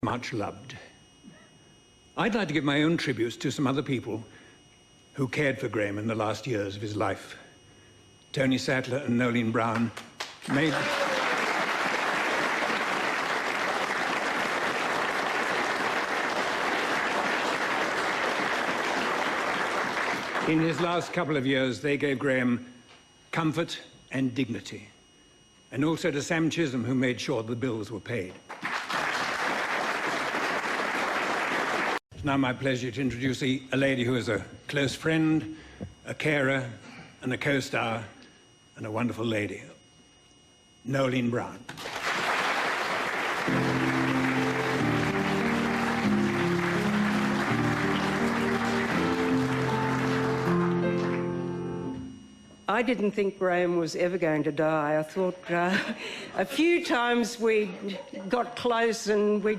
much loved. I'd like to give my own tributes to some other people who cared for Graham in the last years of his life. Tony Sattler and Nolene Brown made... In his last couple of years, they gave Graham comfort and dignity. And also to Sam Chisholm, who made sure the bills were paid. It's now my pleasure to introduce a lady who is a close friend, a carer, and a co-star, and a wonderful lady, Nolene Brown. I didn't think Graham was ever going to die. I thought a few times we got close and we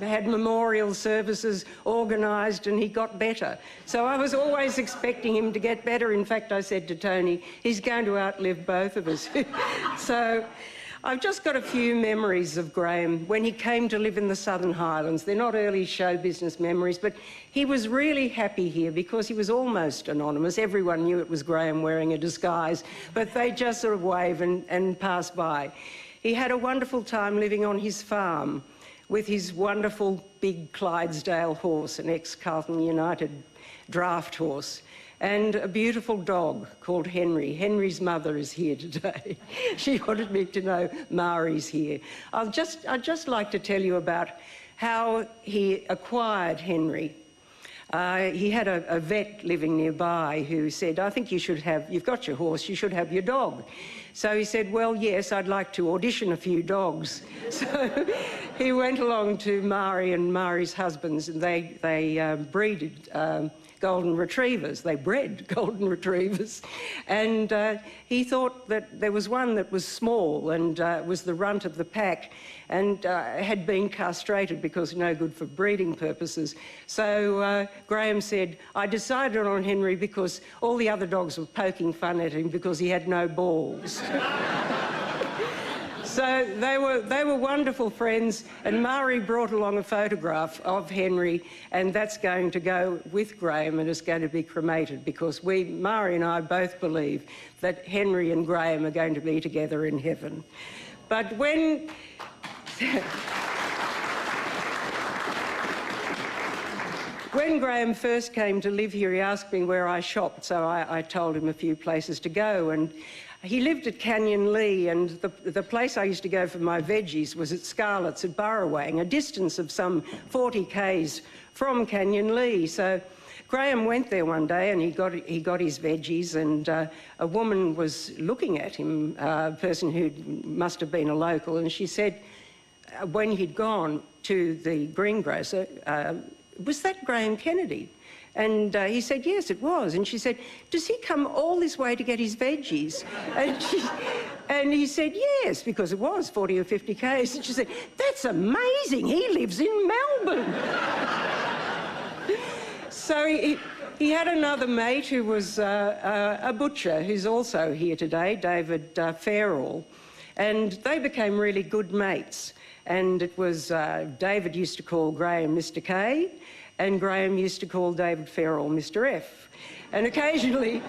had memorial services organised and he got better. So I was always expecting him to get better. In fact, I said to Tony, he's going to outlive both of us. So I've just got a few memories of Graham when he came to live in the Southern Highlands. They're not early show business memories, but he was really happy here because he was almost anonymous. Everyone knew it was Graham wearing a disguise, but they just sort of wave and pass by. He had a wonderful time living on his farm with his wonderful big Clydesdale horse, an ex-Carlton United draft horse, and a beautiful dog called Henry. Henry's mother is here today. She wanted me to know Mari's here. I'd just like to tell you about how he acquired Henry. He had a vet living nearby who said, I think you should have, you've got your horse, you should have your dog. So he said, well, yes, I'd like to audition a few dogs. So he went along to Mari and Mari's husbands, and they breeded golden retrievers. They bred golden retrievers. And he thought that there was one that was small and was the runt of the pack and had been castrated because no good for breeding purposes. So Graham said, I decided on Henry because all the other dogs were poking fun at him because he had no balls. So they were wonderful friends, and Mari brought along a photograph of Henry, and that's going to go with Graham and it's going to be cremated because Mari and I both believe that Henry and Graham are going to be together in heaven. But when... When Graham first came to live here, he asked me where I shopped, so I told him a few places to go. And he lived at Canyon Lee, and the place I used to go for my veggies was at Scarlett's at Burrawang, a distance of some 40 k's from Canyon Lee. So Graham went there one day and he got his veggies, and a woman was looking at him, a person who must have been a local, and she said, when he'd gone to the greengrocer, was that Graham Kennedy? And he said, yes, it was. And she said, does he come all this way to get his veggies? And he said, yes, because it was 40 or 50 k's. And she said, that's amazing. He lives in Melbourne. So he had another mate who was a butcher who's also here today, David Fairall. And they became really good mates. And it was David used to call Graham Mr. K, and Graham used to call David Fairall Mr. F. And occasionally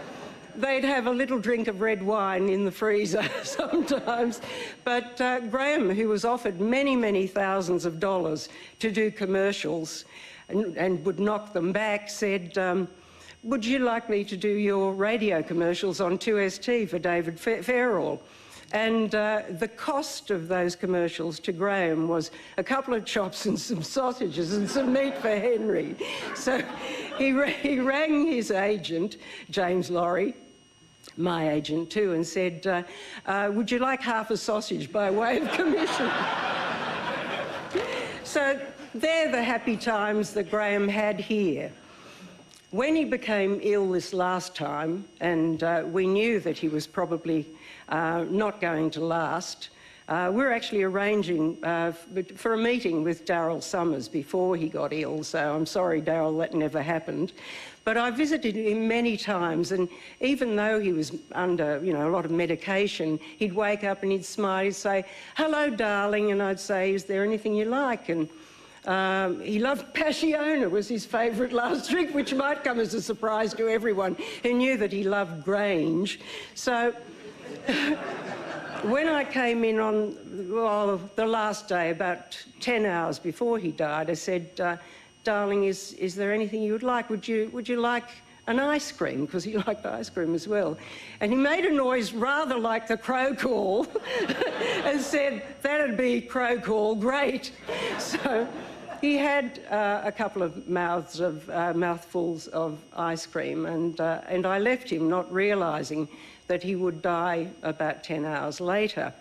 they'd have a little drink of red wine in the freezer sometimes. But Graham, who was offered many, many thousands of dollars to do commercials and would knock them back, said, would you like me to do your radio commercials on 2ST for David Fairall? And the cost of those commercials to Graham was a couple of chops and some sausages and some meat for Henry. So he rang his agent, James Laurie, my agent too, and said, would you like half a sausage by way of commission? So they're the happy times that Graham had here. When he became ill this last time, and we knew that he was probably not going to last, we're actually arranging for a meeting with Daryl Summers before he got ill, so I'm sorry, Daryl, that never happened. But I visited him many times, and even though he was under, you know, a lot of medication, he'd wake up and he'd smile, he'd say, hello, darling, and I'd say, is there anything you like? And He loved Passiona, was his favourite last drink, which might come as a surprise to everyone who knew that he loved Grange. So when I came in on the last day, about 10 hours before he died, I said, darling, is there anything you would like? Would you like an ice cream? Because he liked ice cream as well. And he made a noise rather like the crow call and said, that'd be crow call, great. So he had a couple of mouthfuls of ice cream, and I left him not realising that he would die about 10 hours later.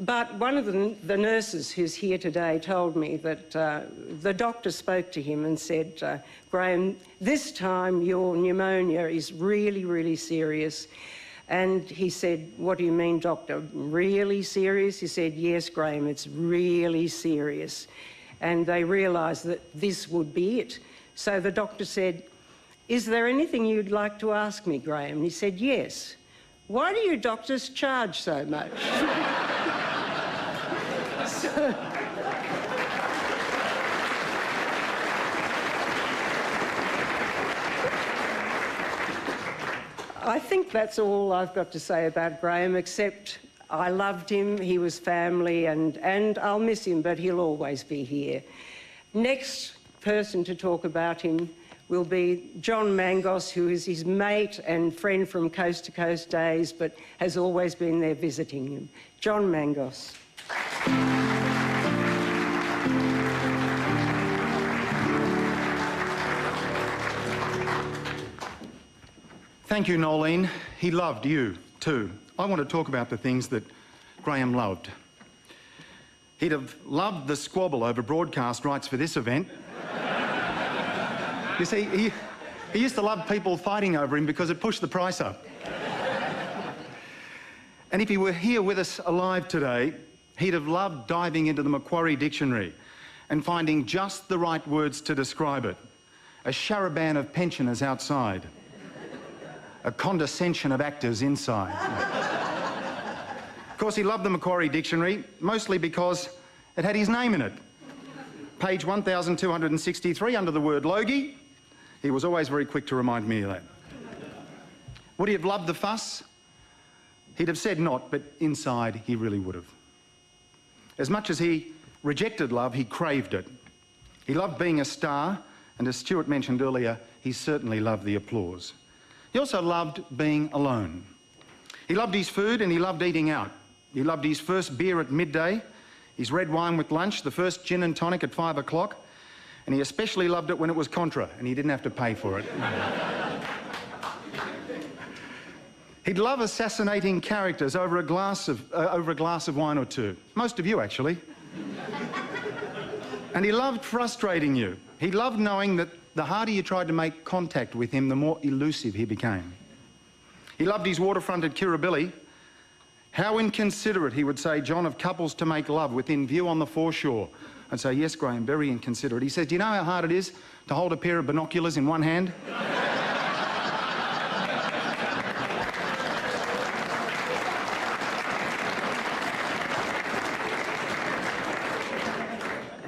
But one of the nurses who's here today told me that the doctor spoke to him and said, Graham, this time your pneumonia is really, really serious. And he said, what do you mean, doctor? Really serious? He said, yes, Graham, it's really serious. And they realised that this would be it. So the doctor said, is there anything you'd like to ask me, Graham? And he said, yes. Why do you doctors charge so much? I think that's all I've got to say about Graham, except I loved him, he was family, and I'll miss him, but he'll always be here. Next person to talk about him will be John Mangos, who is his mate and friend from Coast to Coast days, but has always been there visiting him. John Mangos. Thank you, Nolene. He loved you, too. I want to talk about the things that Graham loved. He'd have loved the squabble over broadcast rights for this event. You see, he used to love people fighting over him because it pushed the price up. And if he were here with us alive today, he'd have loved diving into the Macquarie Dictionary and finding just the right words to describe it. A charaban of pensioners outside. A condescension of actors inside. Of course, he loved the Macquarie Dictionary, mostly because it had his name in it. Page 1263 under the word Logie. He was always very quick to remind me of that. Would he have loved the fuss? He'd have said not, but inside he really would have. As much as he rejected love, he craved it. He loved being a star, and as Stuart mentioned earlier, he certainly loved the applause. He also loved being alone. He loved his food and he loved eating out. He loved his first beer at midday, his red wine with lunch, the first gin and tonic at 5 o'clock, and he especially loved it when it was contra and he didn't have to pay for it. He'd love assassinating characters over a glass of wine or two. Most of you, actually. And he loved frustrating you. He loved knowing that the harder you tried to make contact with him, the more elusive he became. He loved his waterfront at Kirribilli. How inconsiderate, he would say, John, of couples to make love within view on the foreshore. I'd say, yes, Graham, very inconsiderate. He says, do you know how hard it is to hold a pair of binoculars in one hand?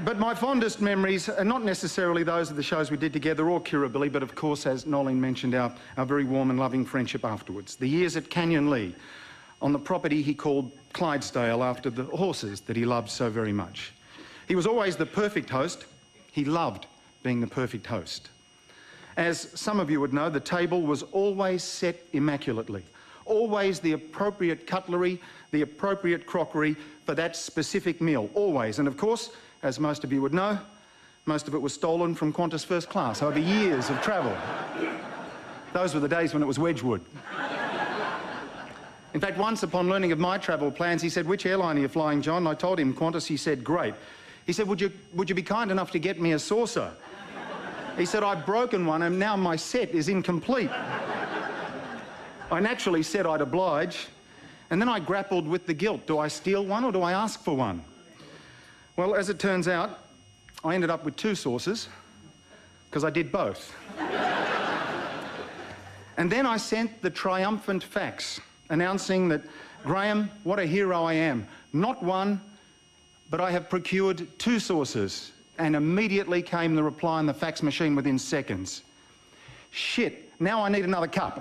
But my fondest memories are not necessarily those of the shows we did together or Kirribilli, but of course, as Nolene mentioned, our very warm and loving friendship afterwards. The years at Canyon Lea, on the property he called Clydesdale after the horses that he loved so very much. He was always the perfect host. He loved being the perfect host. As some of you would know, the table was always set immaculately. Always the appropriate cutlery, the appropriate crockery for that specific meal, always. And of course, as most of you would know, most of it was stolen from Qantas First Class over years of travel. Those were the days when it was Wedgwood. In fact, once upon learning of my travel plans, he said, which airline are you flying, John? And I told him Qantas. He said, great. He said, would you be kind enough to get me a saucer? He said, I've broken one and now my set is incomplete. I naturally said I'd oblige, and then I grappled with the guilt. Do I steal one or do I ask for one? Well, as it turns out, I ended up with 2 saucers, because I did both. And then I sent the triumphant fax, announcing that, Graham, what a hero I am. Not one, but I have procured 2 saucers, and immediately came the reply on the fax machine within seconds. Shit, now I need another cup.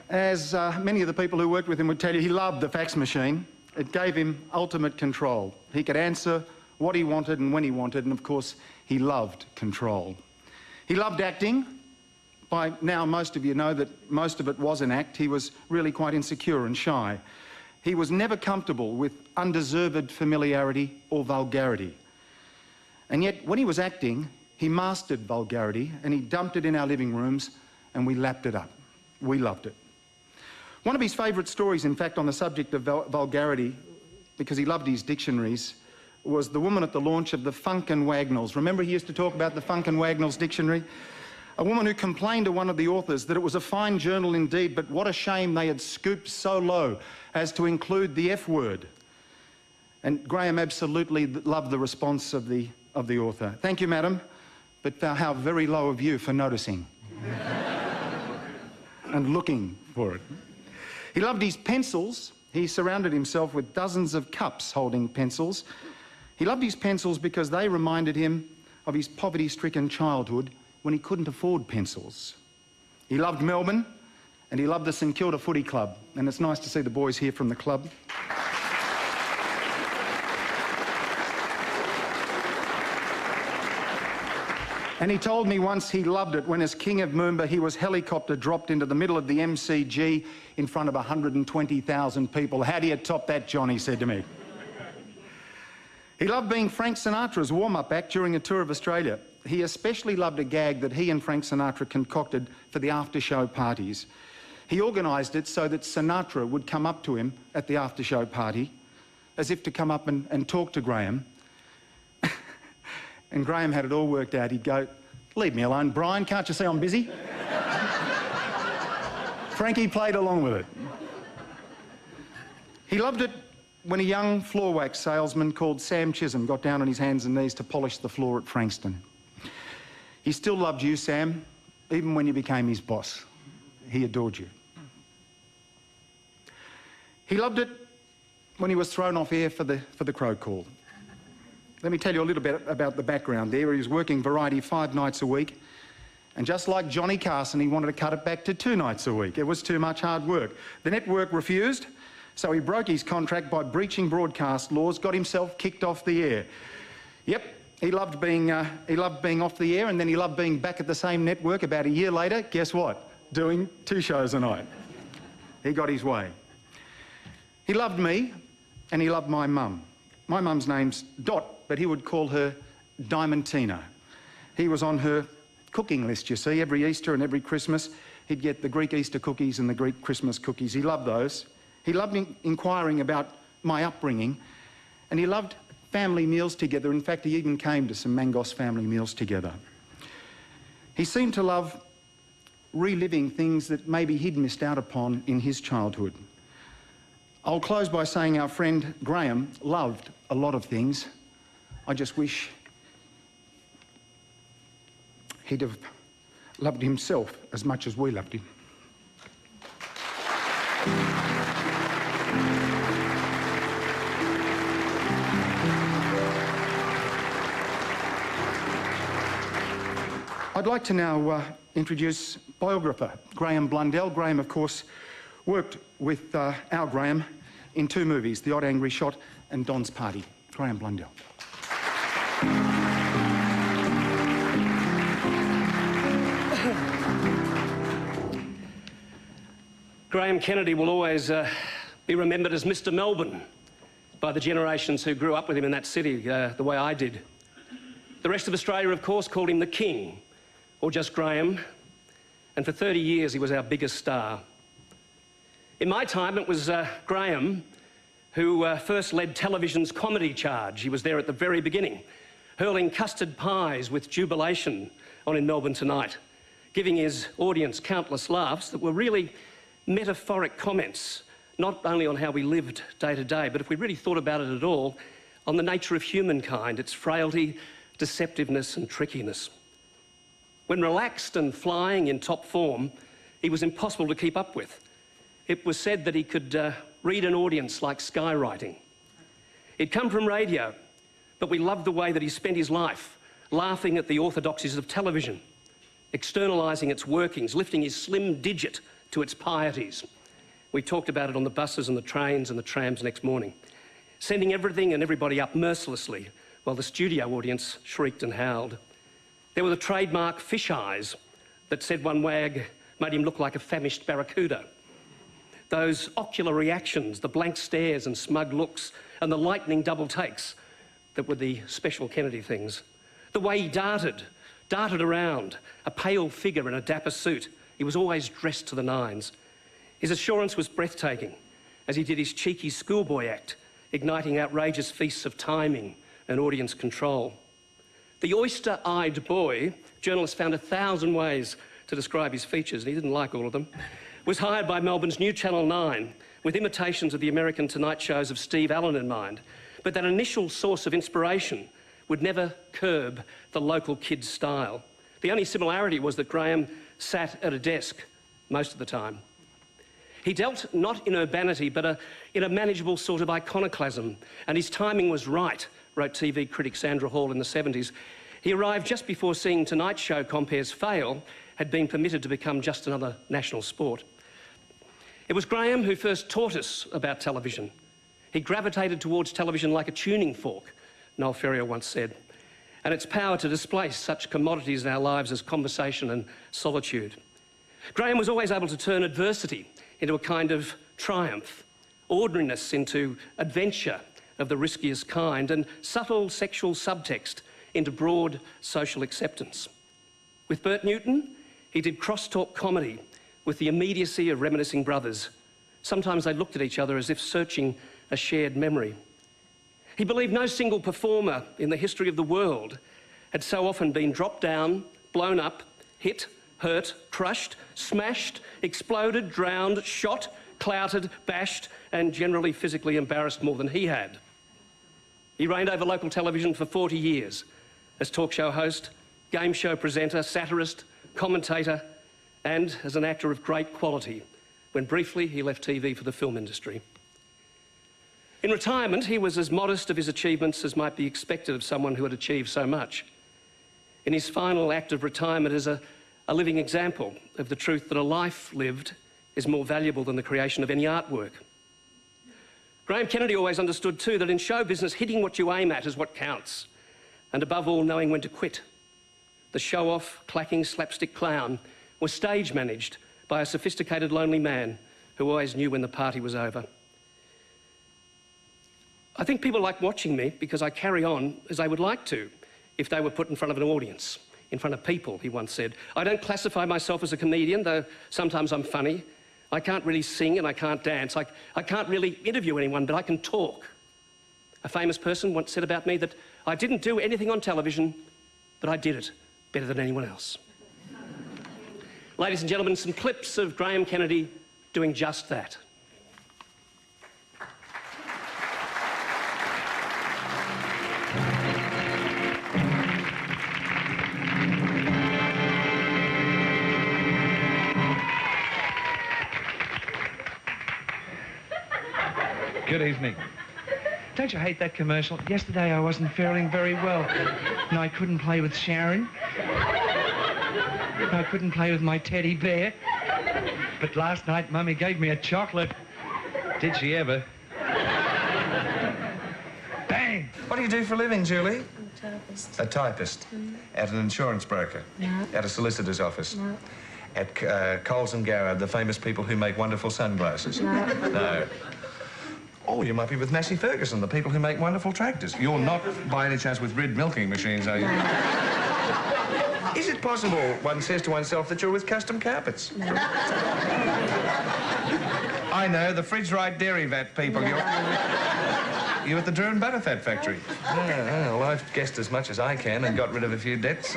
As many of the people who worked with him would tell you, he loved the fax machine. It gave him ultimate control. He could answer what he wanted and when he wanted, and of course, he loved control. He loved acting. By now, most of you know that most of it was an act. He was really quite insecure and shy. He was never comfortable with undeserved familiarity or vulgarity. And yet, when he was acting, he mastered vulgarity, and he dumped it in our living rooms, and we lapped it up. We loved it. One of his favourite stories, in fact, on the subject of vulgarity, because he loved his dictionaries, was the woman at the launch of the Funk and Wagnalls. Remember he used to talk about the Funk and Wagnalls dictionary? A woman who complained to one of the authors that it was a fine journal indeed, but what a shame they had scooped so low as to include the F word. And Graham absolutely loved the response of the author. Thank you, madam, but how very low of you for noticing and looking for it. He loved his pencils. He surrounded himself with dozens of cups holding pencils. He loved his pencils because they reminded him of his poverty-stricken childhood when he couldn't afford pencils. He loved Melbourne, and he loved the St Kilda Footy Club, and it's nice to see the boys here from the club. And he told me once he loved it when, as King of Moomba, he was helicopter dropped into the middle of the MCG in front of 120,000 people. How do you top that, John? He said to me. He loved being Frank Sinatra's warm-up act during a tour of Australia. He especially loved a gag that he and Frank Sinatra concocted for the after-show parties. He organised it so that Sinatra would come up to him at the after-show party, as if to come up and talk to Graham. And Graham had it all worked out. He'd go, "Leave me alone, Brian, can't you see I'm busy?" Frankie played along with it. He loved it when a young floor wax salesman called Sam Chisholm got down on his hands and knees to polish the floor at Frankston. He still loved you, Sam, even when you became his boss. He adored you. He loved it when he was thrown off air for the Crow Call. Let me tell you a little bit about the background there. He was working Variety 5 nights a week, and just like Johnny Carson, he wanted to cut it back to 2 nights a week. It was too much hard work. The network refused, so he broke his contract by breaching broadcast laws, got himself kicked off the air. Yep, he loved being off the air, and then he loved being back at the same network about a year later. Guess what? Doing 2 shows a night. He got his way. He loved me, and he loved my mum. My mum's name's Dot, but he would call her Diamantina. He was on her cooking list, you see. Every Easter and every Christmas, he'd get the Greek Easter cookies and the Greek Christmas cookies. He loved those. He loved inquiring about my upbringing, and he loved family meals together. In fact, he even came to some Mangos family meals together. He seemed to love reliving things that maybe he'd missed out upon in his childhood. I'll close by saying our friend Graham loved a lot of things. I just wish he'd have loved himself as much as we loved him. I'd like to now introduce biographer Graham Blundell. Graham, of course, worked with our Graham in 2 movies, The Odd Angry Shot and Don's Party. Graham Blundell. Graham Kennedy will always be remembered as Mr. Melbourne by the generations who grew up with him in that city the way I did. The rest of Australia, of course, called him the King, or just Graham, and for 30 years he was our biggest star. In my time, it was Graham who first led television's comedy charge. He was there at the very beginning, hurling custard pies with jubilation on In Melbourne Tonight, giving his audience countless laughs that were really metaphoric comments, not only on how we lived day to day, but if we really thought about it at all, on the nature of humankind, its frailty, deceptiveness and trickiness. When relaxed and flying in top form, he was impossible to keep up with. It was said that he could read an audience like skywriting. He'd come from radio, but we loved the way that he spent his life laughing at the orthodoxies of television, externalising its workings, lifting his slim digit to its pieties. We talked about it on the buses and the trains and the trams next morning, sending everything and everybody up mercilessly while the studio audience shrieked and howled. There were the trademark fish eyes that said one wag made him look like a famished barracuda. Those ocular reactions, the blank stares and smug looks, and the lightning double takes that were the special Kennedy things. The way he darted around, a pale figure in a dapper suit. He was always dressed to the nines. His assurance was breathtaking as he did his cheeky schoolboy act, igniting outrageous feasts of timing and audience control. The oyster-eyed boy, journalists found 1,000 ways to describe his features, and he didn't like all of them, was hired by Melbourne's new Channel 9 with imitations of the American Tonight shows of Steve Allen in mind. But that initial source of inspiration would never curb the local kid's style. The only similarity was that Graham sat at a desk most of the time. He dealt not in urbanity, but in a manageable sort of iconoclasm, and his timing was right, wrote TV critic Sandra Hall in the 70s. He arrived just before seeing Tonight Show compares fail had been permitted to become just another national sport. It was Graham who first taught us about television. He gravitated towards television like a tuning fork, Noel Ferrier once said, and its power to displace such commodities in our lives as conversation and solitude. Graham was always able to turn adversity into a kind of triumph, ordinariness into adventure of the riskiest kind, and subtle sexual subtext into broad social acceptance. With Bert Newton, he did crosstalk comedy with the immediacy of reminiscing brothers. Sometimes they looked at each other as if searching a shared memory. He believed no single performer in the history of the world had so often been dropped down, blown up, hit, hurt, crushed, smashed, exploded, drowned, shot, clouted, bashed, and generally physically embarrassed more than he had. He reigned over local television for 40 years as talk show host, game show presenter, satirist, commentator, and as an actor of great quality, when briefly he left TV for the film industry. In retirement, he was as modest of his achievements as might be expected of someone who had achieved so much. In his final act of retirement is a living example of the truth that a life lived is more valuable than the creation of any artwork. Graham Kennedy always understood too that in show business, hitting what you aim at is what counts, and above all, knowing when to quit. The show-off, clacking slapstick clown was stage managed by a sophisticated, lonely man who always knew when the party was over. I think people like watching me because I carry on as they would like to if they were put in front of an audience, in front of people, he once said. I don't classify myself as a comedian, though sometimes I'm funny. I can't really sing and I can't dance. I can't really interview anyone, but I can talk. A famous person once said about me that I didn't do anything on television, but I did it better than anyone else. Ladies and gentlemen, some clips of Graham Kennedy doing just that. Good evening. Don't you hate that commercial? Yesterday I wasn't feeling very well. And I couldn't play with Sharon. I couldn't play with my teddy bear. But last night Mummy gave me a chocolate. Did she ever? Bang! What do you do for a living, Julie? I'm a typist. A typist? At an insurance broker? No. At a solicitor's office? No. At Coles and Garrard, the famous people who make wonderful sunglasses? No. No. Oh, you might be with Massey Ferguson, the people who make wonderful tractors. You're not, by any chance, with Rid milking machines, are you? No. Is it possible, one says to oneself, that you're with Custom Carpets? No. I know, the Fridge Right Dairy Vat people. No. You're at the Drew and Butterfat factory. Oh, well, I've guessed as much as I can and got rid of a few debts.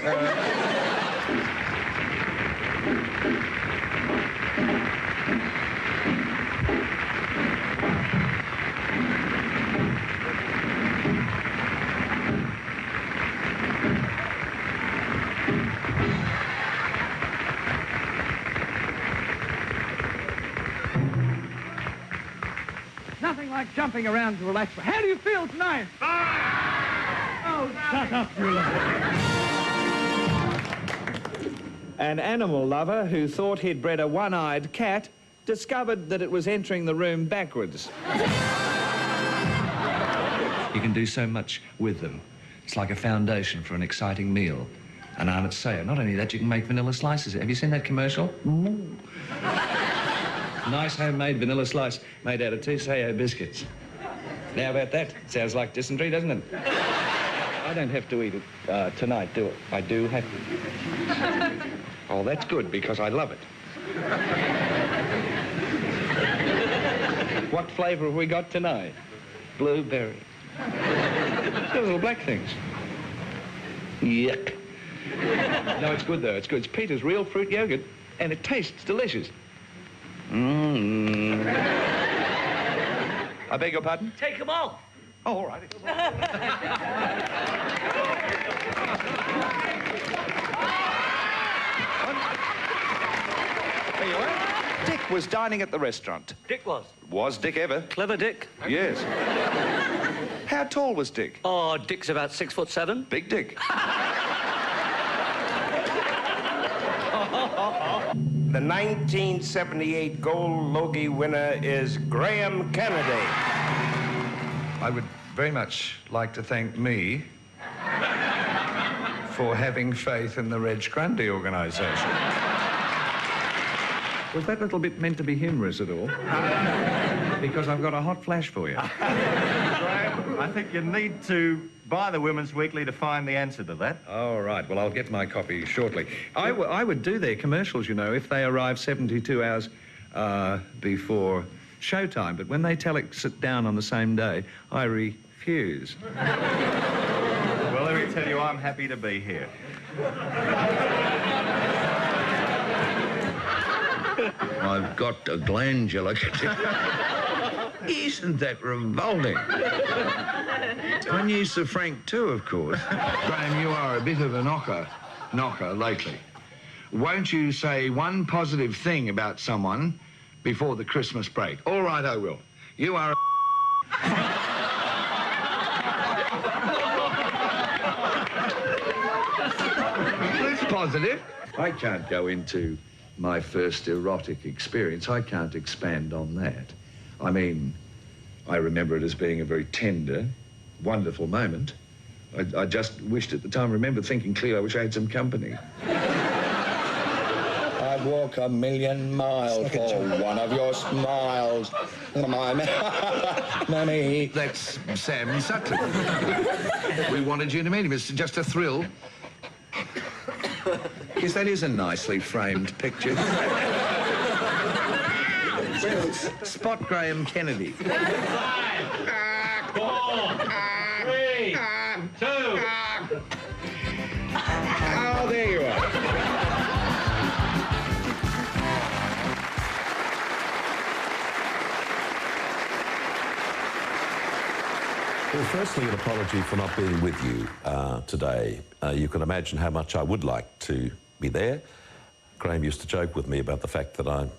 like jumping around to relax. How do you feel tonight? Oh, shut up, you lot. An animal lover who thought he'd bred a one-eyed cat discovered that it was entering the room backwards. You can do so much with them. It's like a foundation for an exciting meal. And Arnott Sayer. Not only that, you can make vanilla slices. Have you seen that commercial? Nice homemade vanilla slice made out of 2 Sayer biscuits. Now about that? Sounds like dysentery, doesn't it? I don't have to eat it tonight, do I? I do have to. Oh, that's good, because I love it. What flavour have we got tonight? Blueberry. Those little black things. Yuck. No, it's good, though. It's good. It's Peter's real fruit yogurt, and it tastes delicious. Mmm. I beg your pardon? Take them off. Oh, all right. There you are. Dick was dining at the restaurant. Dick was. Was Dick ever? Clever Dick. Yes. How tall was Dick? Oh, Dick's about 6'7". Big Dick. The 1978 Gold Logie winner is Graham Kennedy. I would very much like to thank me for having faith in the Reg Grundy organisation. Was that little bit meant to be humorous at all? Because I've got a hot flash for you. Graham, I think you need to buy the Women's Weekly to find the answer to that. All right, well, I'll get my copy shortly. I would do their commercials, you know, if they arrive 72 hours before showtime, but when they tell it sit down on the same day, I refuse. Well, let me tell you, I'm happy to be here. I've got a glandular. Isn't that revolting? I knew Sir Frank too, of course. Graham, you are a bit of a knocker lately. Won't you say one positive thing about someone before the Christmas break? All right, I will. You are a... It's positive. I can't go into my first erotic experience. I can't expand on that. I mean, I remember it as being a very tender, wonderful moment. I just wished at the time, I remember thinking, Cleo, I wish I had some company. I'd walk 1,000,000 miles for one of your smiles. Mammy. That's Sam Sutton. We wanted you to meet him. It's just a thrill. Yes, that is a nicely framed picture. Spot Graham Kennedy. 5, 4, 3, 2. Oh, there you are. Well, firstly, an apology for not being with you today. You can imagine how much I would like to be there. Graham used to joke with me about the fact that I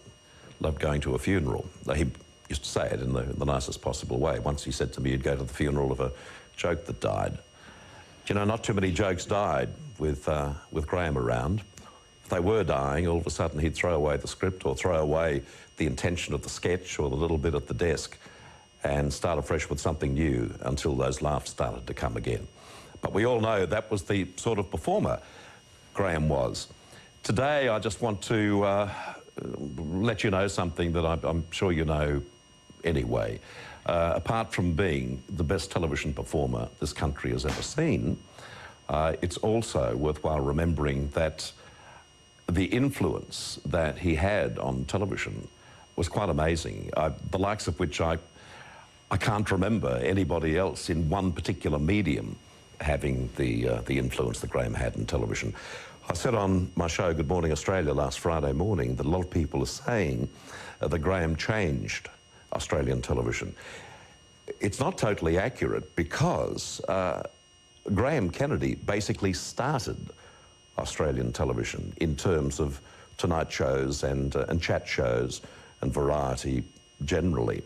loved going to a funeral. He used to say it in the nicest possible way. Once he said to me he'd go to the funeral of a joke that died. You know, not too many jokes died with Graham around. If they were dying, all of a sudden he'd throw away the script or throw away the intention of the sketch or the little bit at the desk and start afresh with something new until those laughs started to come again. But we all know that was the sort of performer Graham was. Today, I just want to let you know something that I'm sure you know anyway. Apart from being the best television performer this country has ever seen, it's also worthwhile remembering that the influence that he had on television was quite amazing, the likes of which I can't remember anybody else in one particular medium having the influence that Graham had in television. I said on my show, Good Morning Australia, last Friday morning, that a lot of people are saying that Graham changed Australian television. It's not totally accurate because Graham Kennedy basically started Australian television in terms of tonight shows and chat shows and variety generally.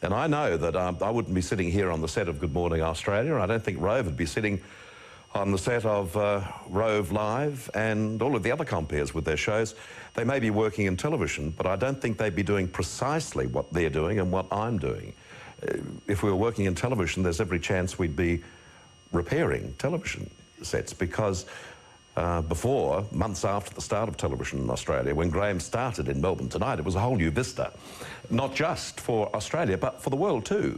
And I know that I wouldn't be sitting here on the set of Good Morning Australia, and I don't think Rove would be sitting on the set of Rove Live and all of the other compeers with their shows. They may be working in television, but I don't think they'd be doing precisely what they're doing and what I'm doing. If we were working in television, there's every chance we'd be repairing television sets, because before, months after the start of television in Australia, when Graham started in Melbourne Tonight, it was a whole new vista, not just for Australia, but for the world too,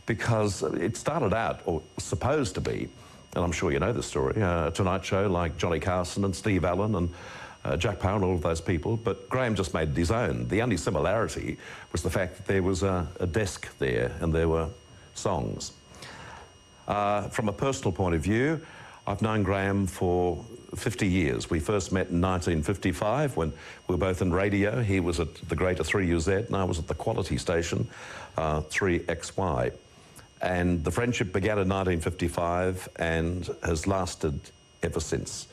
because it started out, or supposed to be, and I'm sure you know the story, a Tonight Show like Johnny Carson and Steve Allen and Jack Power and all of those people, but Graham just made it his own. The only similarity was the fact that there was a desk there and there were songs. From a personal point of view, I've known Graham for 50 years. We first met in 1955 when we were both in radio. He was at the greater 3UZ and I was at the quality station, 3XY. And the friendship began in 1955 and has lasted ever since.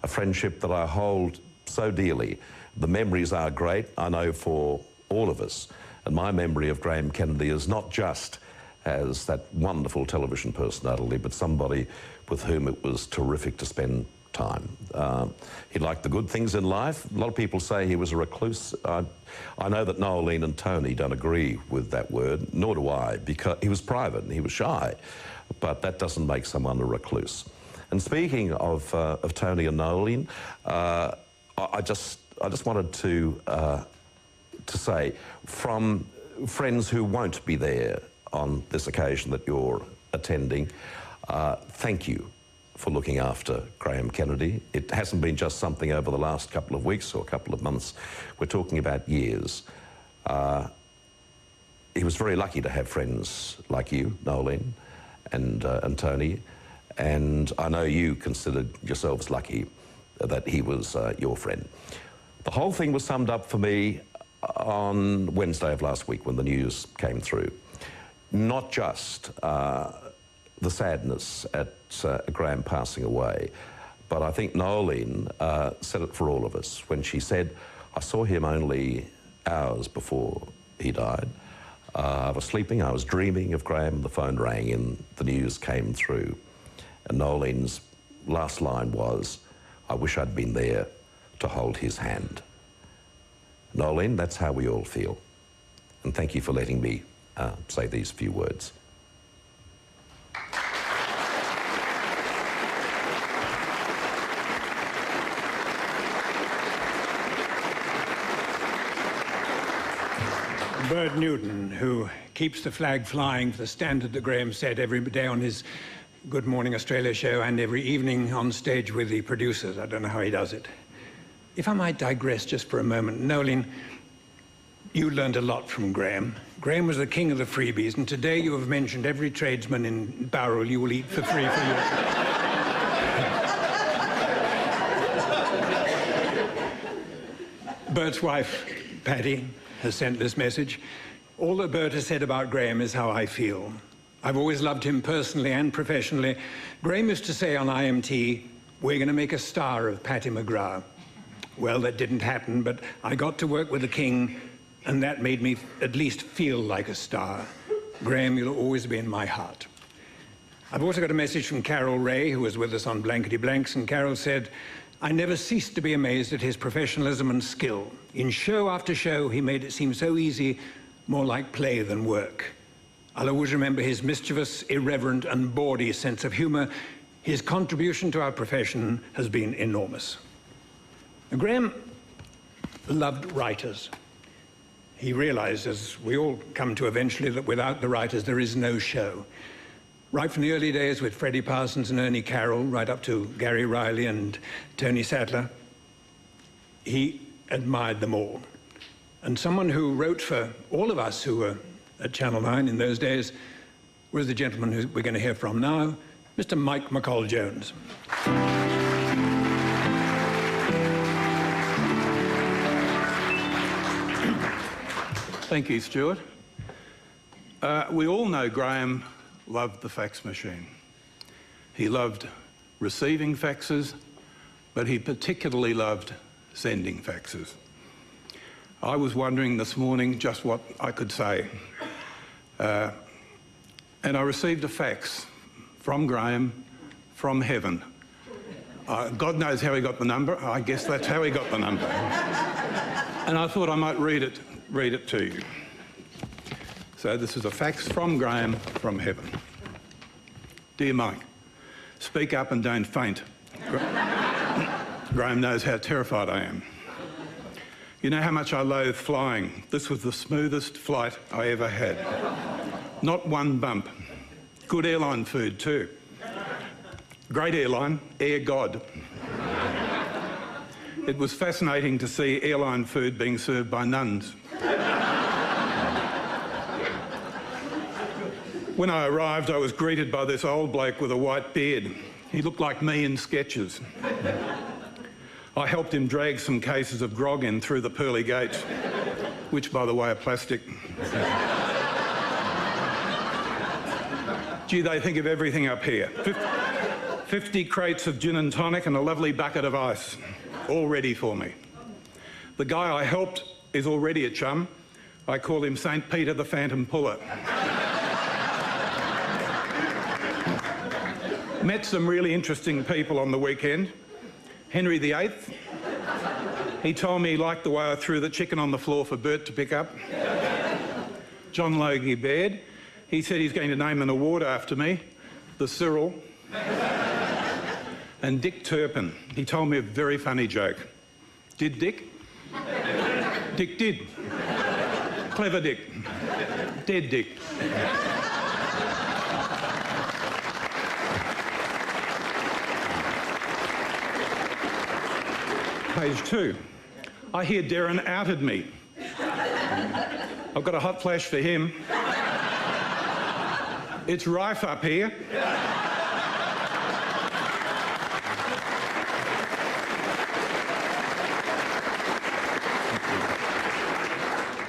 A friendship that I hold so dearly. The memories are great, I know, for all of us. And my memory of Graham Kennedy is not just as that wonderful television personality, but somebody with whom it was terrific to spend time. He liked the good things in life. A lot of people say he was a recluse. I know that Noeline and Tony don't agree with that word, nor do I, because he was private and he was shy, but that doesn't make someone a recluse. And speaking of Tony and Noeline, I just wanted to say, from friends who won't be there on this occasion that you're attending, thank you for looking after Graham Kennedy. It hasn't been just something over the last couple of weeks or a couple of months. We're talking about years. He was very lucky to have friends like you, Noeline, and Tony, and I know you considered yourselves lucky that he was your friend. The whole thing was summed up for me on Wednesday of last week when the news came through. Not just the sadness at Graham passing away, but I think Noeline said it for all of us when she said, I saw him only hours before he died. I was sleeping, I was dreaming of Graham, the phone rang and the news came through. And Noeline's last line was, I wish I'd been there to hold his hand. Noeline, that's how we all feel. And thank you for letting me say these few words. Bird Newton, who keeps the flag flying for the standard that Graham set every day on his Good Morning Australia show and every evening on stage with the producers. I don't know how he does it. If I might digress just for a moment, Noeline, you learned a lot from Graham. Graham was the king of the freebies, and today you have mentioned every tradesman in Bowral you will eat for free for you. Bert's wife, Patty, has sent this message. All that Bert has said about Graham is how I feel. I've always loved him personally and professionally. Graham used to say on IMT, we're going to make a star of Patty McGrath. Well, that didn't happen, but I got to work with the king, and that made me at least feel like a star. Graham, you'll always be in my heart. I've also got a message from Carol Ray, who was with us on Blankety Blanks, and Carol said, I never ceased to be amazed at his professionalism and skill. In show after show, he made it seem so easy, more like play than work. I'll always remember his mischievous, irreverent, and bawdy sense of humor. His contribution to our profession has been enormous. Graham loved writers. He realized, as we all come to eventually, that without the writers, there is no show. Right from the early days with Freddie Parsons and Ernie Carroll, right up to Gary Riley and Tony Sattler, he admired them all. And someone who wrote for all of us who were at Channel 9 in those days was the gentleman who we're going to hear from now, Mr. Mike McCall-Jones. Thank you, Stuart. We all know Graham loved the fax machine. He loved receiving faxes, but he particularly loved sending faxes. I was wondering this morning just what I could say. And I received a fax from Graham from heaven. God knows how he got the number. I guess that's how he got the number. And I thought I might read it to you. So this is a fax from Graham from heaven. Dear Mike, speak up and don't faint. Graham knows how terrified I am. You know how much I loathe flying. This was the smoothest flight I ever had. Not one bump. Good airline food too. Great airline, Air God. It was fascinating to see airline food being served by nuns. When I arrived, I was greeted by this old bloke with a white beard. He looked like me in sketches. I helped him drag some cases of grog in through the pearly gates, which, by the way, are plastic. Gee, they think of everything up here. 50 crates of gin and tonic and a lovely bucket of ice, all ready for me. The guy I helped is already a chum. I call him St. Peter the Phantom Puller. Met some really interesting people on the weekend. Henry VIII, he told me he liked the way I threw the chicken on the floor for Bert to pick up. John Logie Baird, he said he's going to name an award after me, the Cyril. And Dick Turpin, he told me a very funny joke. Did Dick? Dick did. Clever Dick. Dead Dick. Page 2. I hear Darren outed me. I've got a hot flash for him. It's rife up here.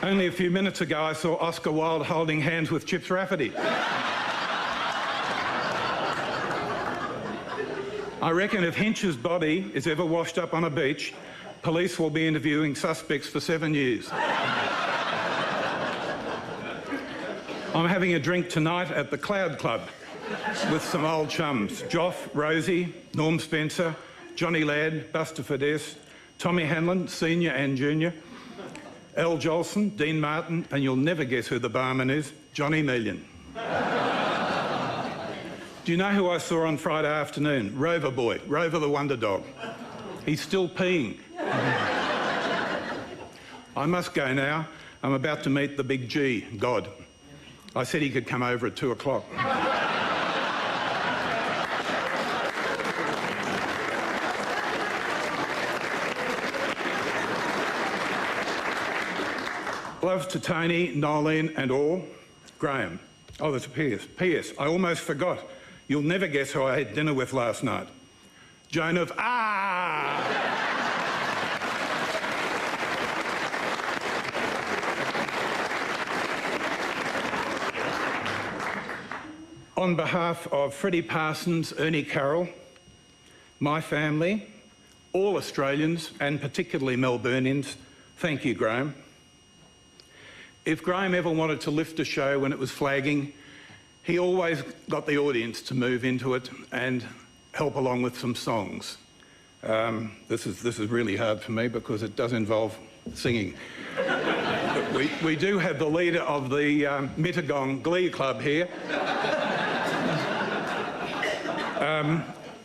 Only a few minutes ago I saw Oscar Wilde holding hands with Chips Rafferty. I reckon if Hinch's body is ever washed up on a beach, police will be interviewing suspects for 7 years. I'm having a drink tonight at the Cloud Club with some old chums. Joff, Rosie, Norm Spencer, Johnny Ladd, Buster Fidesz, Tommy Hanlon, Senior and Junior, Al Jolson, Dean Martin, and you'll never guess who the barman is, Johnny Million. Do you know who I saw on Friday afternoon? Rover Boy, Rover the Wonder Dog. He's still peeing. I must go now. I'm about to meet the big G, God. I said he could come over at 2 o'clock. Love to Tony, Nolene and all. Graham. Oh, there's a P.S. P.S. I almost forgot. You'll never guess who I had dinner with last night. Joan of On behalf of Freddie Parsons, Ernie Carroll, my family, all Australians and particularly Melburnians, thank you, Graham. If Graham ever wanted to lift a show when it was flagging, he always got the audience to move into it and help along with some songs. This is really hard for me because it does involve singing. we do have the leader of the Mittagong Glee Club here.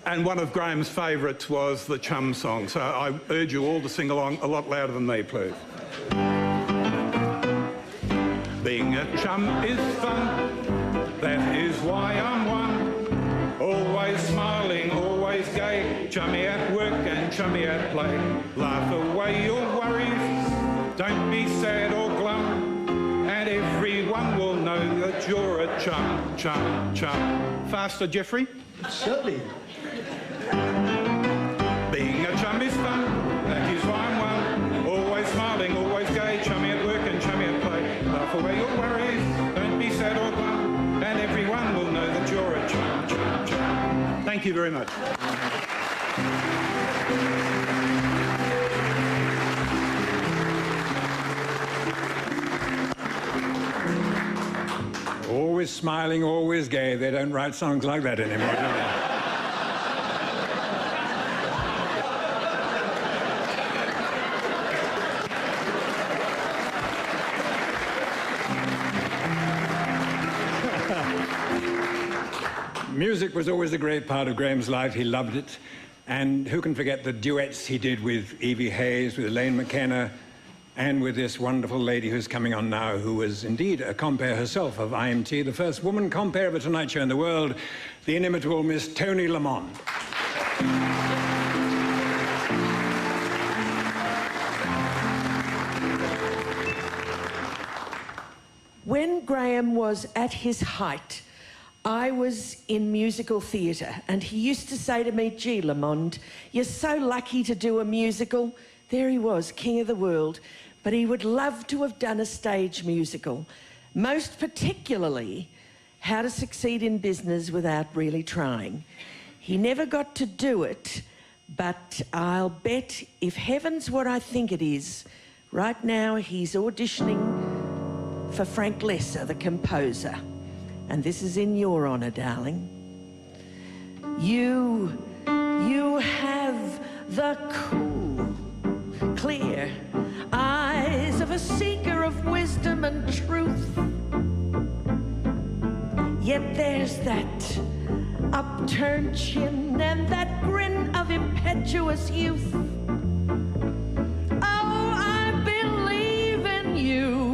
And one of Graham's favourites was the Chum song, so I urge you all to sing along a lot louder than me, please. Being a chum is fun, that is why I'm one. Always smiling, always gay, chummy at work and chummy at play. Laugh away your worries, don't be sad or glum, and everyone will know that you're a chum, chum, chum. Faster, Jeffrey? Certainly. Being a chum is fun, that is why I'm one. Always smiling, always gay, chummy at work and chummy at play. Laugh away your worries, don't be sad or glum, and everyone will know that you're a chum, chum, chum. Thank you very much. always smiling, always gay. They don't write songs like that anymore, do they? Music was always a great part of Graham's life. He loved it. And who can forget the duets he did with Evie Hayes, with Elaine McKenna, and with this wonderful lady who's coming on now, who was indeed a compere herself of IMT, the first woman compere of a Tonight Show in the world, the inimitable Miss Tony Lamond. When Graham was at his height, I was in musical theatre, and he used to say to me, "Gee, Lamond, you're so lucky to do a musical." There he was, king of the world, but he would love to have done a stage musical, most particularly How to Succeed in Business Without Really Trying. He never got to do it, but I'll bet, if heaven's what I think it is, right now he's auditioning for Frank Lesser, the composer. And this is in your honour, darling. You have the cool, clear eyes of a seeker of wisdom and truth. Yet there's that upturned chin and that grin of impetuous youth. Oh, I believe in you.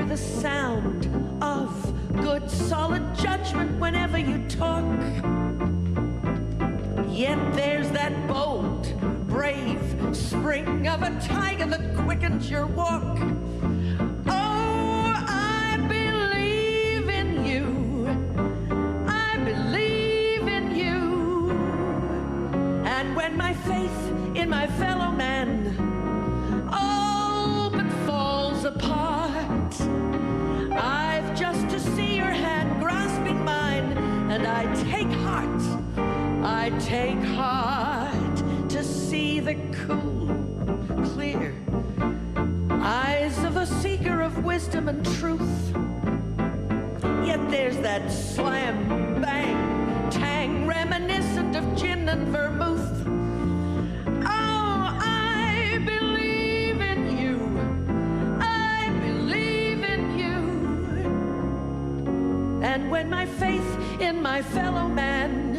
The sound of good, solid judgment whenever you talk. Yet there's that bold, brave spring of a tiger that quickens your walk. Oh, I believe in you. I believe in you. And when my faith in my fellow man all but falls apart, I've just to see your hand grasping mine, and I take heart to see the cool, clear eyes of a seeker of wisdom and truth. Yet there's that slam, bang, tang, reminiscent of gin and vermouth. Oh, I believe in you. And when my faith in my fellow man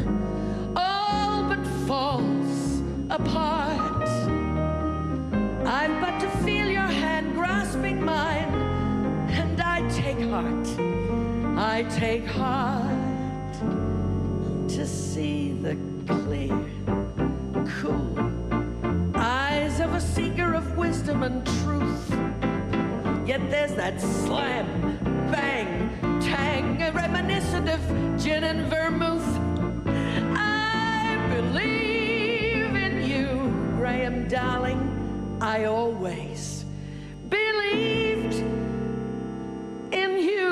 all but falls apart, I've but to feel your hand grasping mine, and I take heart to see the clear, cool eyes of a seeker of wisdom and truth. Yet there's that slam, bang, tang, reminiscent of gin and vermouth. I believe in you, Graham, darling. I always believed in you.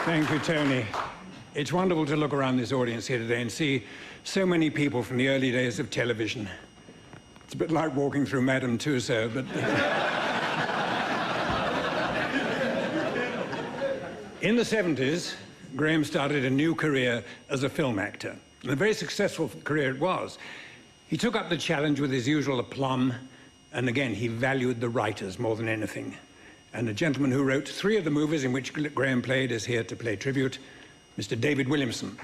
Thank you, Tony. It's wonderful to look around this audience here today and see so many people from the early days of television. It's a bit like walking through Madame Tussauds, but... In the 70s, Graham started a new career as a film actor. And a very successful career it was. He took up the challenge with his usual aplomb, and again, he valued the writers more than anything. And the gentleman who wrote 3 of the movies in which Graham played is here to play tribute, Mr. David Williamson.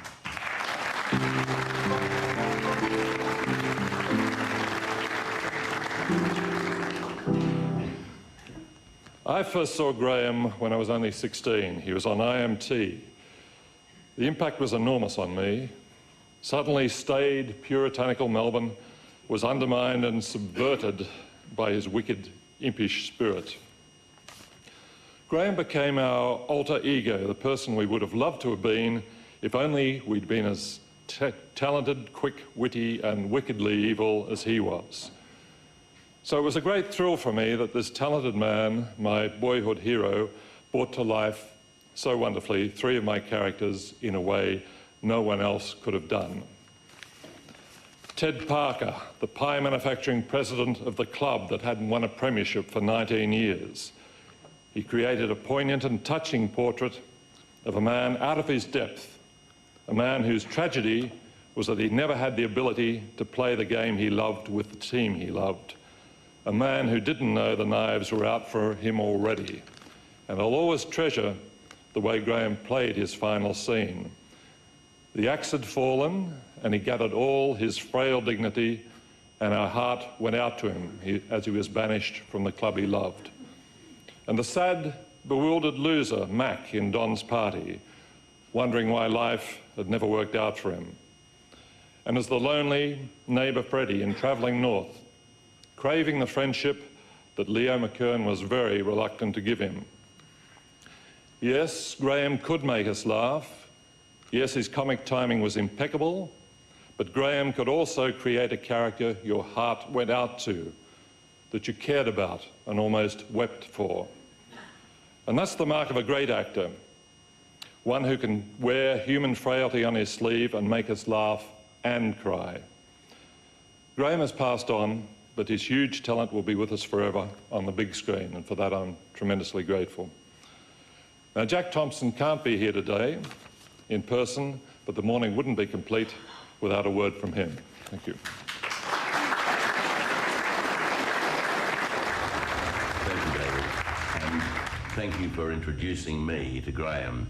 I first saw Graham when I was only 16. He was on IMT. The impact was enormous on me. Suddenly, staid, puritanical Melbourne was undermined and subverted by his wicked, impish spirit. Graham became our alter ego, the person we would have loved to have been if only we'd been as talented, quick, witty and wickedly evil as he was. So it was a great thrill for me that this talented man, my boyhood hero, brought to life so wonderfully three of my characters in a way no one else could have done. Ted Parker, the pie manufacturing president of the club that hadn't won a premiership for 19 years. He created a poignant and touching portrait of a man out of his depth, a man whose tragedy was that he never had the ability to play the game he loved with the team he loved, a man who didn't know the knives were out for him already. And I'll always treasure the way Graham played his final scene. The axe had fallen, and he gathered all his frail dignity, and our heart went out to him as he was banished from the club he loved. And the sad, bewildered loser, Mac, in Don's party, wondering why life had never worked out for him. And as the lonely neighbour Freddie in Travelling North, craving the friendship that Leo McKern was very reluctant to give him. Yes, Graham could make us laugh. Yes, his comic timing was impeccable, but Graham could also create a character your heart went out to, that you cared about and almost wept for. And that's the mark of a great actor, one who can wear human frailty on his sleeve and make us laugh and cry. Graham has passed on, but his huge talent will be with us forever on the big screen, and for that I'm tremendously grateful. Now, Jack Thompson can't be here today in person, but the morning wouldn't be complete without a word from him. Thank you. Thank you, David. And thank you for introducing me to Graham,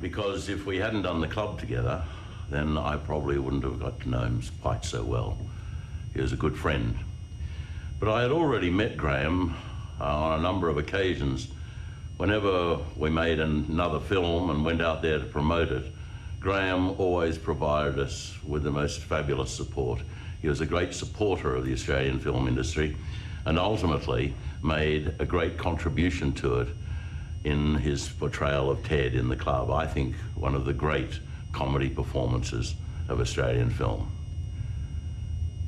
because if we hadn't done the club together, then I probably wouldn't have got to know him quite so well. He was a good friend. But I had already met Graham on a number of occasions. Whenever we made another film and went out there to promote it, Graham always provided us with the most fabulous support. He was a great supporter of the Australian film industry and ultimately made a great contribution to it in his portrayal of Ted in The Club. I think one of the great comedy performances of Australian film.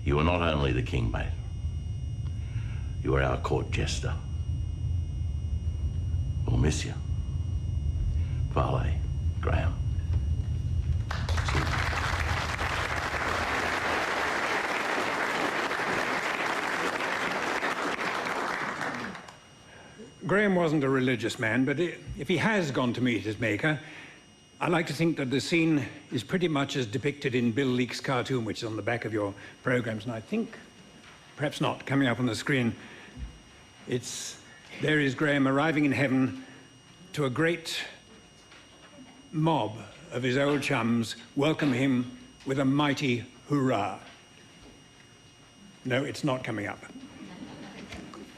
You were not only the king, mate. You were our court jester. We'll miss you. Valet, Graham. Graham wasn't a religious man, but if he has gone to meet his maker, I like to think that the scene is pretty much as depicted in Bill Leake's cartoon, which is on the back of your programs, and I think, perhaps not, coming up on the screen. There is Graham arriving in heaven to a great mob of his old chums welcome him with a mighty hurrah. No, it's not coming up. It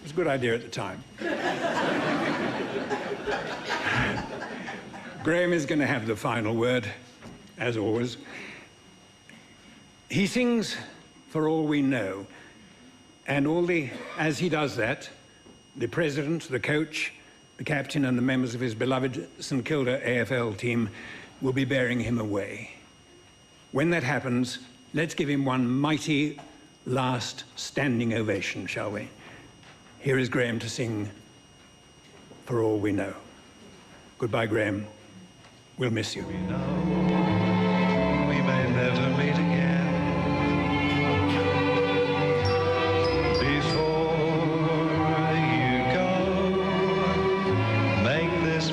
was a good idea at the time. Graham is going to have the final word, as always. He sings For All We Know, and as he does that, the president, the coach, the captain and the members of his beloved St Kilda AFL team will be bearing him away. When that happens, let's give him one mighty last standing ovation, shall we? Here is Graham to sing For All We Know. Goodbye, Graham. We'll miss you. We may never meet again.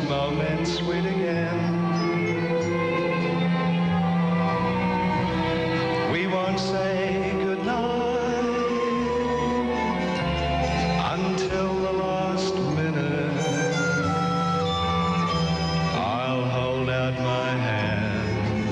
Moment sweet again. We won't say goodnight until the last minute. I'll hold out my hand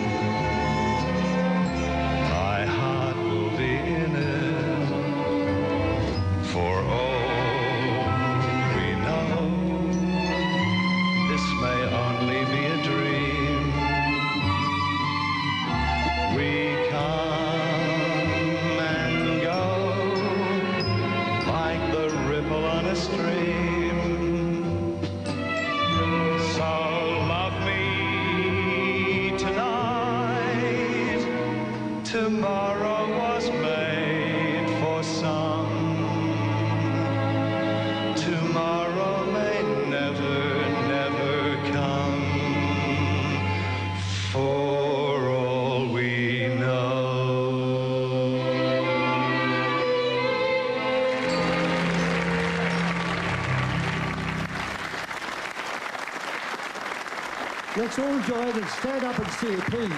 Let's all join and stand up and sing it, please.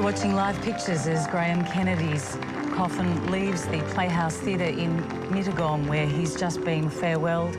You're watching live pictures as Graham Kennedy's coffin leaves the Playhouse Theatre in Mittagong, where he's just been farewelled.